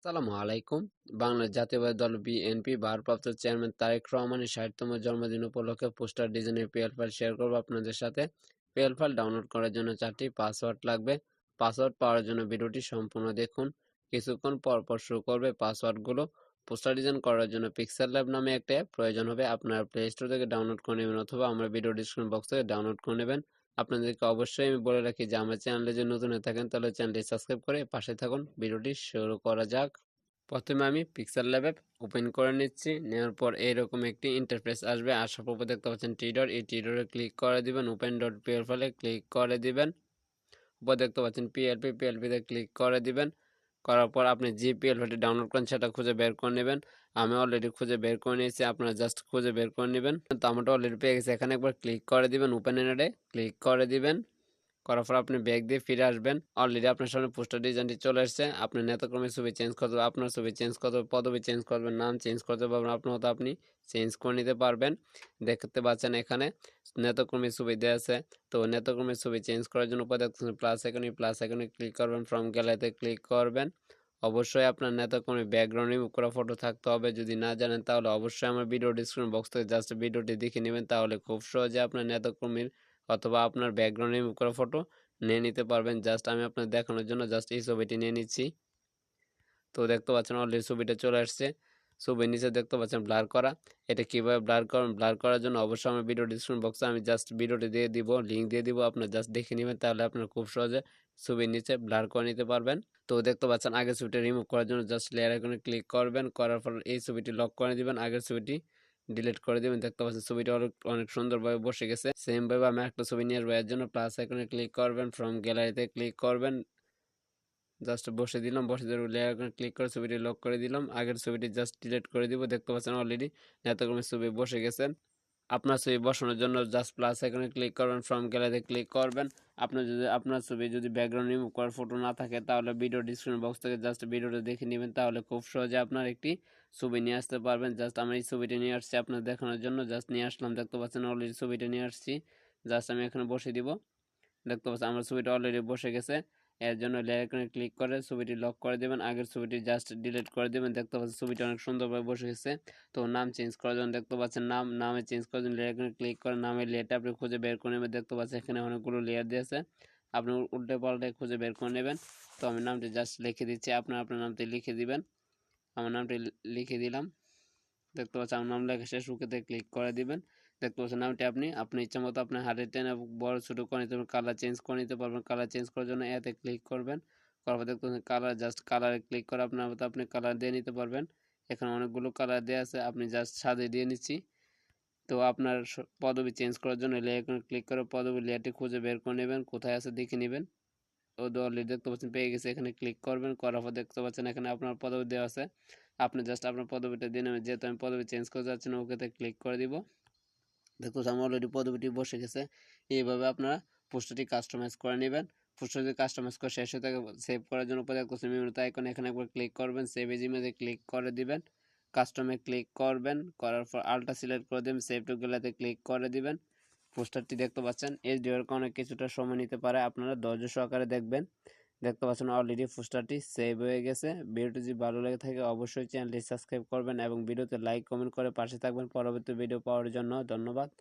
আসসালামু আলাইকুম। বাংলাদেশ জাতীয়তাবাদী দল বিএনপি ভারপ্রাপ্ত চেয়ারম্যান তারেক রহমানের ৬০তম জন্মদিন উপলক্ষে পোস্টার ডিজাইনের পিএল ফাইল শেয়ার করব আপনাদের সাথে। পিএল ফাইল ডাউনলোড করার জন্য ৪টি পাসওয়ার্ড লাগবে। পাসওয়ার্ড পাওয়ার জন্য ভিডিওটি সম্পূর্ণ দেখুন। কিছুক্ষণ পর পর শো করবে পাসওয়ার্ডগুলো। পোস্টার ডিজাইন করার জন্য পিক্সেল ল্যাব নামে একটা অ্যাপ প্রয়োজন হবে। আপনারা প্লে স্টোর থেকে ডাউনলোড করে নেবেন অথবা আমরা ভিডিও ডিসক্রিপশন বক্স থেকে ডাউনলোড করে নেবেন। আপনাদেরকে অবশ্যই আমি বলে রাখি যে আমার চ্যানেলে যদি নতুন হয়ে থাকেন তাহলে চ্যানেলটি সাবস্ক্রাইব করে পাশে থাকুন। ভিডিওটি শুরু করা যাক। প্রথমে আমি পিক্সেল ল্যাব অ্যাপ ওপেন করে নিচ্ছি। নেওয়ার পর এইরকম একটি ইন্টারফেস আসবে। আসার পর দেখতে পাচ্ছেন টি ডট, এই টি ডটে ক্লিক করে দিবেন। ওপেন ডট পিএল ফাইলে ক্লিক করে দিবেন। উপর দেখতে পাচ্ছেন পিএলপিতে ক্লিক করে দিবেন। করার পর আপনি যে পিএল ফাইলটি ডাউনলোড করেন সেটা খুঁজে বের করে নেবেন। আমি অলরেডি খুঁজে বের করে নিয়েছি, আপনারা জাস্ট খুঁজে বের করে নেবেন। তো আমারটা অলরেডি পেয়ে গেছে। এখানে একবার ক্লিক করে দিবেন, ওপেন এন্ডে ক্লিক করে দিবেন। করার পর আপনি ব্যাক দিয়ে ফিরে আসবেন। অলরেডি আপনার সামনে পোস্টার ডিজাইনটি চলে এসেছে। আপনি নেতাকর্মীর ছবি চেঞ্জ করতে হবে, আপনার ছবি চেঞ্জ করতে হবে, পদবি চেঞ্জ করবেন, নাম চেঞ্জ করতে পারবেন, আপনার মতো আপনি চেঞ্জ করে নিতে পারবেন। দেখতে পাচ্ছেন এখানে নেতাকর্মীর ছবি দেওয়া আছে। তো নেতাকর্মীর ছবি চেঞ্জ করার জন্য উপরে দেখতেছেন প্লাস আইকনে ক্লিক করবেন, ফ্রম গ্যালারিতে ক্লিক করবেন। অবশ্যই আপনার নেতাকর্মীর ব্যাকগ্রাউন্ড রিমুভ করা ফটো থাকতে হবে। যদি না জানেন তাহলে অবশ্যই আমার ভিডিও ডিসক্রিপশন বক্স থেকে জাস্ট ভিডিওটি দেখে নেবেন, তাহলে খুব সহজে আপনার নেতাকর্মীর অথবা আপনার ব্যাকগ্রাউন্ড রিমুভ করা ফটো নিয়ে নিতে পারবেন। জাস্ট আমি আপনার দেখানোর জন্য জাস্ট এই ছবিটি নিয়ে নিচ্ছি। তো দেখতে পাচ্ছেন অলরেডি ছবিটা চলে আসছে। ছবির নিচে দেখতে পাচ্ছেন ব্লার করা। এটা কিভাবে ব্লার করবেন, ব্লার করার জন্য অবশ্যই আমার ভিডিও ডিসক্রিপশন বক্সে আমি জাস্ট ভিডিওটি দিয়ে দিব, লিঙ্ক দিয়ে দিব, আপনার জাস্ট দেখে নেবেন, তাহলে আপনার খুব সহজে ছবির নিচে ব্লার করে নিতে পারবেন। তো দেখতে পাচ্ছেন আগের ছবিটা রিমুভ করার জন্য জাস্ট লেয়ার আইকনে ক্লিক করবেন। করার পর এই ছবিটি লক করে দিবেন, আগের ছবিটি ডিলিট করে দিবেন। দেখতে পাচ্ছেন ছবিটা অনেক সুন্দরভাবে বসে গেছে। সেম ভাবে আমি একটা ছবি নিয়ে আসবো, এর জন্য প্লাস আইকনে ক্লিক করবেন, ফ্রম গ্যালারিতে ক্লিক করবেন, জাস্ট বসে দিলাম। বসে দেওয়ার লেয়ার আইকনে ক্লিক করে ছবিটি লক করে দিলাম। আগের ছবিটি জাস্ট ডিলিট করে দিব। দেখতে পাচ্ছেন অলরেডি নেতাকর্মীর ছবি বসে গেছে। আপনার ছবি বসানোর জন্য জাস্ট প্লাস আইকনে ক্লিক করবেন, ফ্রম গ্যালারিতে ক্লিক করবেন। আপনার ছবি যদি ব্যাকগ্রাউন্ড রিমুভ করার ফটো না থাকে তাহলে ভিডিও ডিসক্রিপশন বক্স থেকে জাস্ট ভিডিওটা দেখে নেবেন, তাহলে খুব সহজে আপনার একটি ছবি নিয়ে আসতে পারবেন। জাস্ট আমি এই ছবিটি নিয়ে আসছি আপনার দেখানোর জন্য, জাস্ট নিয়ে আসলাম। দেখতে পাচ্ছেন অলরেডি ছবিটা নিয়ে আসছি। জাস্ট আমি এখানে বসে দিব। দেখতে পাচ্ছেন আমার ছবিটা অলরেডি বসে গেছে। এর জন্য লেয়ার আইকনে ক্লিক করে ছবিটি লক করে দেবেন, আগের ছবিটি জাস্ট ডিলিট করে দেবেন। দেখতে পাচ্ছেন ছবিটা অনেক সুন্দরভাবে বসে গেছে। তো নাম চেঞ্জ করার জন্য দেখতে পাচ্ছেন নামে চেঞ্জ করার জন্য লেয়ার আইকনে ক্লিক করে নামের লেয়ারটা আপনি খুঁজে বের করে নেবেন। দেখতে পাচ্ছেন এখানে অনেকগুলো লেয়ার দিয়েছে, আপনি উল্টে পাল্টে খুঁজে বের করে নেবেন। তো আমি নামটি জাস্ট লিখে দিচ্ছি, আপনার নামটি লিখে দিবেন। আমার নামটি লিখে দিলাম। দেখতে পাচ্ছেন আমার নাম লেখা শেষ, ওকেতে ক্লিক করে দিবেন। দেখতে পাচ্ছেন নামটি আপনি ইচ্ছা মতো আপনার হাতে টেনে বড় ছোট করে নিতে পারবেন, কালার চেঞ্জ করে নিতে পারবেন। কালার চেঞ্জ করার জন্য এতে ক্লিক করবেন। করার পর দেখতে পাচ্ছেন কালার, জাস্ট কালারে ক্লিক করে আপনার মতো আপনি কালার দিয়ে নিতে পারবেন। এখানে অনেকগুলো কালার দেওয়া আছে, আপনি জাস্ট সাজিয়ে দিয়ে নিচ্ছি। তো আপনার পদবি চেঞ্জ করার জন্য লেয়ার ক্লিক করে পদবি লেয়ারটি খুঁজে বের করে নেবেন, কোথায় আছে দেখে নেবেন। ও অলরেডি দেখতে পাচ্ছেন পেয়ে গেছে, এখানে ক্লিক করবেন। করার পর দেখতে পাচ্ছেন এখানে আপনার পদবি দেওয়া আছে, আপনি জাস্ট আপনার পদবিটা দিয়ে নেবেন। যেহেতু আমি পদবি চেঞ্জ করে যাচ্ছি না, ওকেতে ক্লিক করে দিব। দেখতে পাচ্ছেন আমার অলরেডি পদবিটি বসে গেছে। এইভাবে আপনারা পোস্টারটি কাস্টমাইজ করে নেবেন। পোস্টারটি কাস্টমাইজ করে শেষ হয়ে থাকে সেভ করার জন্য উপরে দেখতে পাচ্ছেন মেনুতে আইকন, এখানে একবার ক্লিক করবেন, সেভ এজ ইমেজে ক্লিক করে দিবেন, কাস্টমে ক্লিক করবেন। করার পর আলটা সিলেক্ট করে দেবেন, সেভ টু গ্যালারিতে ক্লিক করে দিবেন। পোস্টারটি দেখতে পাচ্ছেন এইচডি এর কারণে কিছুটা সময় নিতে পারে, আপনারা ধৈর্য সহকারে দেখবেন। দেখতে পাচ্ছেন অলরেডি পোস্টারটি সেভ হয়ে গেছে। ভিডিওটি যদি ভালো লেগে থাকে অবশ্যই চ্যানেলটি সাবস্ক্রাইব করবেন এবং ভিডিওতে লাইক কমেন্ট করে পাশে থাকবেন পরবর্তী ভিডিও পাওয়ার জন্য। ধন্যবাদ।